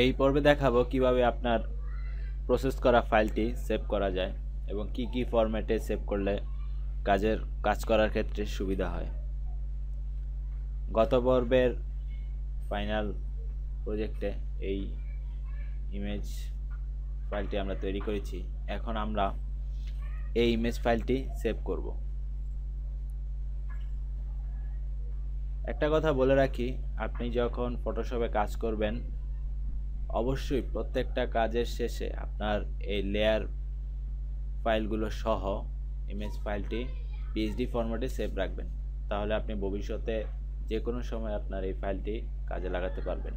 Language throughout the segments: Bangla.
এই পর্বে দেখাবো কিভাবে আপনার প্রসেস করা ফাইলটি সেভ করা যায় এবং কি কি ফরম্যাটে সেভ করলে কাজ করার ক্ষেত্রে সুবিধা হয়। গত পর্বের ফাইনাল প্রজেক্টে এই ইমেজ ফাইলটি আমরা তৈরি করেছি। এখন আমরা এই ইমেজ ফাইলটি সেভ করব। একটা কথা বলে রাখি, আপনি যখন ফটোশপে কাজ করবেন অবশ্যই প্রত্যেকটা কাজের শেষে আপনার এই লেয়ার ফাইলগুলো সহ ইমেজ ফাইলটি পিএইচডি ফরম্যাটে সেভ রাখবেন। তাহলে আপনি ভবিষ্যতে যে কোনো সময় আপনার এই ফাইলটি কাজে লাগাতে পারবেন।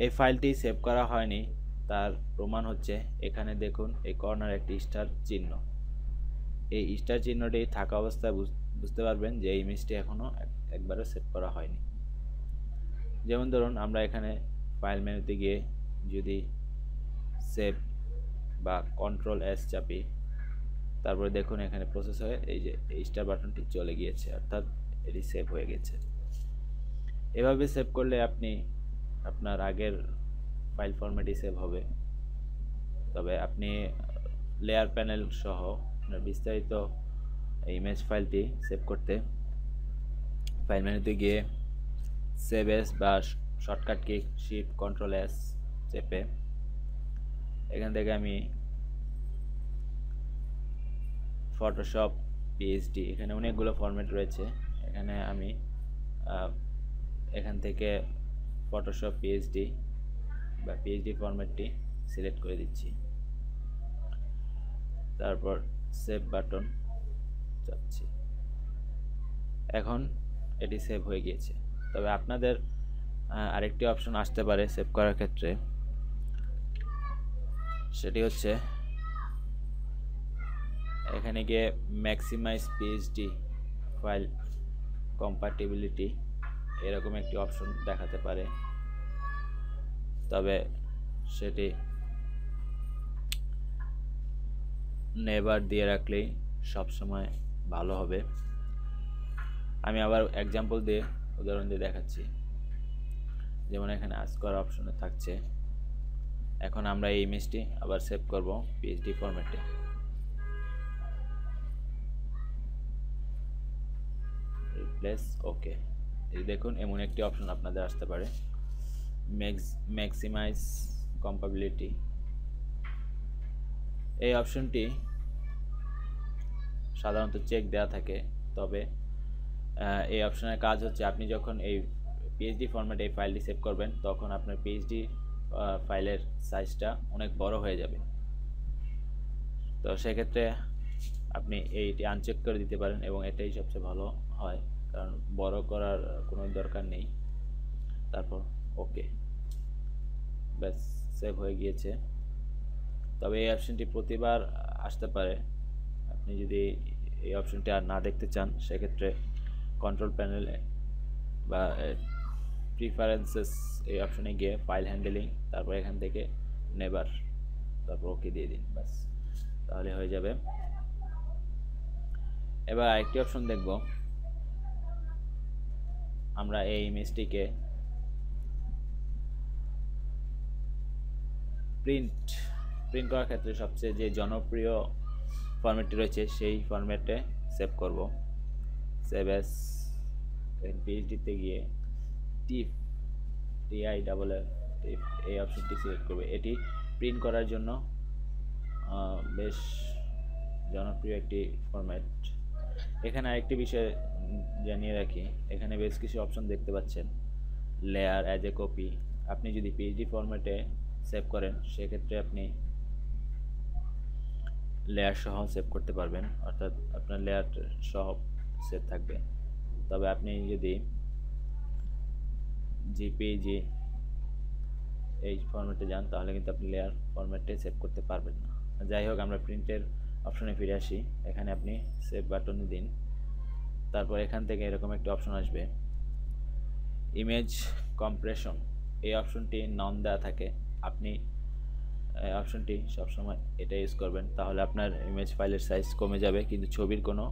এই ফাইলটি সেভ করা হয়নি তার প্রমাণ হচ্ছে এখানে দেখুন, এই কর্নার একটি স্টার চিহ্ন। এই স্টার চিহ্নটি থাকা অবস্থায় বুঝতে পারবেন যে এই ইমেজটি এখনও একবারও সেভ করা হয়নি। যেমন ধরুন, আমরা এখানে ফাইল মেনুতে গিয়ে যদি সেভ বা কন্ট্রোল-S চাপি, তারপরে দেখুন এখানে প্রসেস হয়ে এই যে এই স্টার বাটনটি চলে গিয়েছে, অর্থাৎ এটি সেভ হয়ে গেছে। এভাবে সেভ করলে আপনি আপনার আগের ফাইল ফরম্যাটই সেভ হবে। তবে আপনি লেয়ার প্যানেল সহ আপনার বিস্তারিত ইমেজ ফাইলটি সেভ করতে ফাইল মেনুতে গিয়ে সেভ এস বা শর্টকাট কি শিফট কন্ট্রোল-S চেপে এখান থেকে আমি ফটোশপ পিএইচডি, এখানে অনেকগুলো ফরম্যাট রয়েছে, এখানে আমি এখান থেকে ফটোশপ পিএইচডি বা পিএইচডি ফরম্যাটটি সিলেক্ট করে দিচ্ছি। তারপর সেভ বাটন চাপছি। এখন এটি সেভ হয়ে গিয়েছে। তবে আপনাদের আরেকটি অপশন আসতে পারে সেভ করার ক্ষেত্রে, সেটি হচ্ছে এখানে গিয়ে ম্যাক্সিমাইজ পিএইচডি ফাইল কম্প্যাটিবিলিটি এরকম একটি অপশন দেখাতে পারে। তবে সেটি নেভার দিয়ে রাখলেই সবসময় ভালো হবে। আমি আবার এক্সাম্পল দিয়ে উদাহরণ দিয়ে দেখাচ্ছি। যেমন এখানে আজ করা অপশনে থাকছে। এখন আমরা এই ইমেজটি আবার সেভ করব পিএইচডি ফরম্যাটে। রিপ্লেস ওকে। এই দেখুন এমন একটি অপশন আপনাদের আসতে পারে, ম্যাক্সিমাইজ কম্প্যাটিবিলিটি। এই অপশনটি সাধারণত চেক দেওয়া থাকে। তবে এই অপশনের কাজ হচ্ছে আপনি যখন এই পিএইচডি ফরম্যাটে এই ফাইলটি সেভ করবেন তখন আপনার পিএইচডি ফাইলের সাইজটা অনেক বড় হয়ে যাবে। তো সেক্ষেত্রে আপনি এইটি আনচেক করে দিতে পারেন এবং এটাই সবচেয়ে ভালো হয়, কারণ বড় করার কোনো দরকার নেই। তারপর ওকে, ব্যাস সেভ হয়ে গিয়েছে। তবে এই অপশনটি প্রতিবার আসতে পারে। আপনি যদি এই অপশনটি আর না দেখতে চান সেক্ষেত্রে কন্ট্রোল প্যানেলে বা প্রিফারেন্সেস এই অপশনে গিয়ে ফাইল হ্যান্ডেলিং, তারপর এখান থেকে নেভার, তারপর ওকে দিয়ে দিন, ব্যাস তাহলে হয়ে যাবে। এবার আরেকটি অপশন দেখব, আমরা এই ইমেজটিকে প্রিন্ট করার ক্ষেত্রে সবচেয়ে যে জনপ্রিয় ফরম্যাটটি রয়েছে সেই ফরম্যাটে সেভ করব। সেভ এস পিএইচডিতে গিয়ে টিআই এই অপশনটি সিলেক্ট করবে। এটি প্রিন্ট করার জন্য বেশ জনপ্রিয় একটি ফরম্যাট। এখানে আরেকটি বিষয় জানিয়ে রাখি, এখানে বেশ কিছু অপশন দেখতে পাচ্ছেন। লেয়ার, অ্যাজ এ কপি, আপনি যদি পিএইচডি ফরম্যাটে সেভ করেন সেক্ষেত্রে আপনি লেয়ার সহ সেভ করতে পারবেন, অর্থাৎ আপনার লেয়ার সহ সেভ থাকবে। তবে আপনি যদি জিপিজি এই ফরম্যাটে যান তাহলে কিন্তু আপনি লেয়ার ফরম্যাটে সেভ করতে পারবেন না। যাই হোক, আমরা প্রিন্টের অপশনে ফিরে আসি। এখানে আপনি সেভ বাটনে দিন, তারপর এখান থেকে এরকম একটি অপশন আসবে, ইমেজ কম্প্রেশন। এই অপশনটি নন দেওয়া থাকে, আপনি অপশনটি সবসময় এটা ইউজ করবেন, তাহলে আপনার ইমেজ ফাইলের সাইজ কমে যাবে কিন্তু ছবির কোনো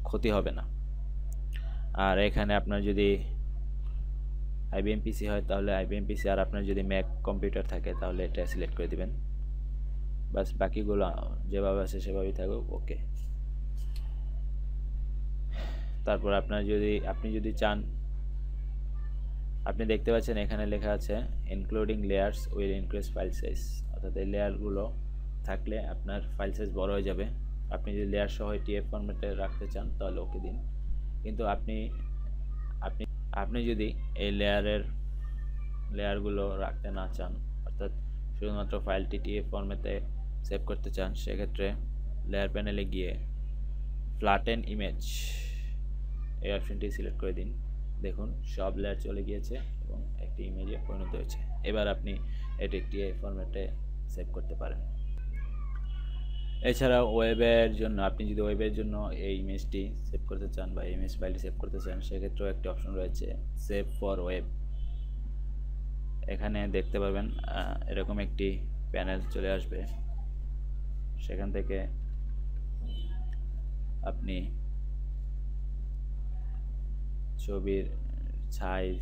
ক্ষতি হবে না। আর এখানে আপনার যদি আইবিএম পিসি হয় তাহলে আইবিএম পিসি, আর আপনার যদি ম্যাক কম্পিউটার থাকে তাহলে এটা সিলেক্ট করে দিবেন। বাস বাকিগুলো যেভাবে আছে সেভাবেই থাকুক, ওকে। তারপর আপনি যদি চান, আপনি দেখতে পাচ্ছেন এখানে লেখা আছে including layers will increase file size, অর্থাৎ এই লেয়ারগুলো থাকলে আপনার ফাইল সাইজ বড় হয়ে যাবে। আপনি যদি লেয়ার সহ টিএফ ফরম্যাটে রাখতে চান তাহলে ওকে দিন। কিন্তু আপনি আপনি আপনি যদি এই লেয়ারগুলো রাখতে না চান, অর্থাৎ শুধুমাত্র ফাইলটি টিএফ ফরম্যাটে সেভ করতে চান, সেক্ষেত্রে লেয়ার প্যানেলে গিয়ে ফ্ল্যাটেন ইমেজ এই অপশনটি সিলেক্ট করে দিন। দেখুন সব লেয়ার চলে গিয়েছে এবং একটি ইমেজে পরিণত হয়েছে। এবার আপনি এটি একটি ফরম্যাটে সেভ করতে পারেন। এছাড়া ওয়েবের জন্য, আপনি যদি ওয়েবের জন্য এই ইমেজটি সেভ করতে চান বা ইমেজ ফাইলটি সেভ করতে চান, সেক্ষেত্রেও একটি অপশন রয়েছে সেভ ফর ওয়েব। এখানে দেখতে পাবেন এরকম একটি প্যানেল চলে আসবে। সেখান থেকে আপনি ছবির সাইজ,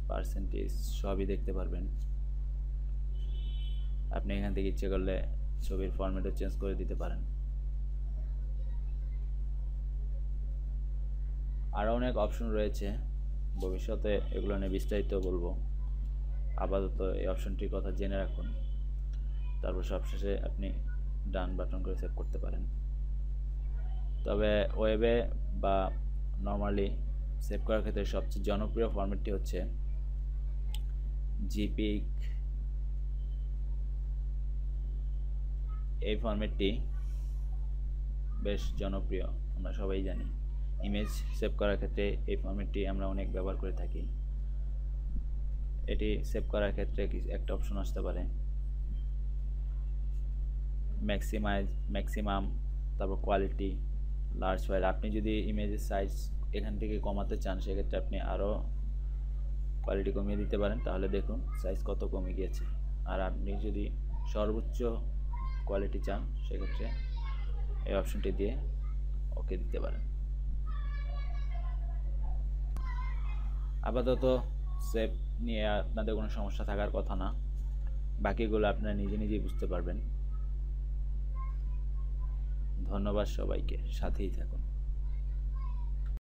পার্সেন্টেজ সবই দেখতে পারবেন। আপনি এখান থেকে ইচ্ছে করলে ছবির ফরম্যাটও চেঞ্জ করে দিতে পারেন। আরও অনেক অপশন রয়েছে, ভবিষ্যতে এগুলো নিয়ে বিস্তারিত বলবো। আপাতত এই অপশনটির কথা জেনে রাখুন, তারপর সবশেষে আপনি ডান বাটন করে সেভ করতে পারেন। তবে ওয়েবে বা নর্মালি সেভ করার ক্ষেত্রে সবচেয়ে জনপ্রিয় ফরম্যাটটি হচ্ছে জিপিগ। এই ফরম্যাটটি বেশ জনপ্রিয়, আমরা সবাই জানি। ইমেজ সেভ করার ক্ষেত্রে এই ফরম্যাটটি আমরা অনেক ব্যবহার করে থাকি। এটি সেভ করার ক্ষেত্রে একটা অপশন আসতে পারে ম্যাক্সিমাম, তারপর কোয়ালিটি, লার্জ ফাইল। আপনি যদি ইমেজের সাইজ এখান থেকে কমাতে চান, সেক্ষেত্রে আপনি আরও কোয়ালিটি কমিয়ে দিতে পারেন, তাহলে দেখুন সাইজ কত কমে গিয়েছে। আর আপনি যদি সর্বোচ্চ কোয়ালিটি চান, সেক্ষেত্রে এই অপশনটি দিয়ে ওকে দিতে পারেন। আপাতত সেভ নিয়ে আপনাদের কোনো সমস্যা থাকার কথা না, বাকিগুলো আপনারা নিজেই বুঝতে পারবেন। ধন্যবাদ সবাইকে, সাথেই থাকুন।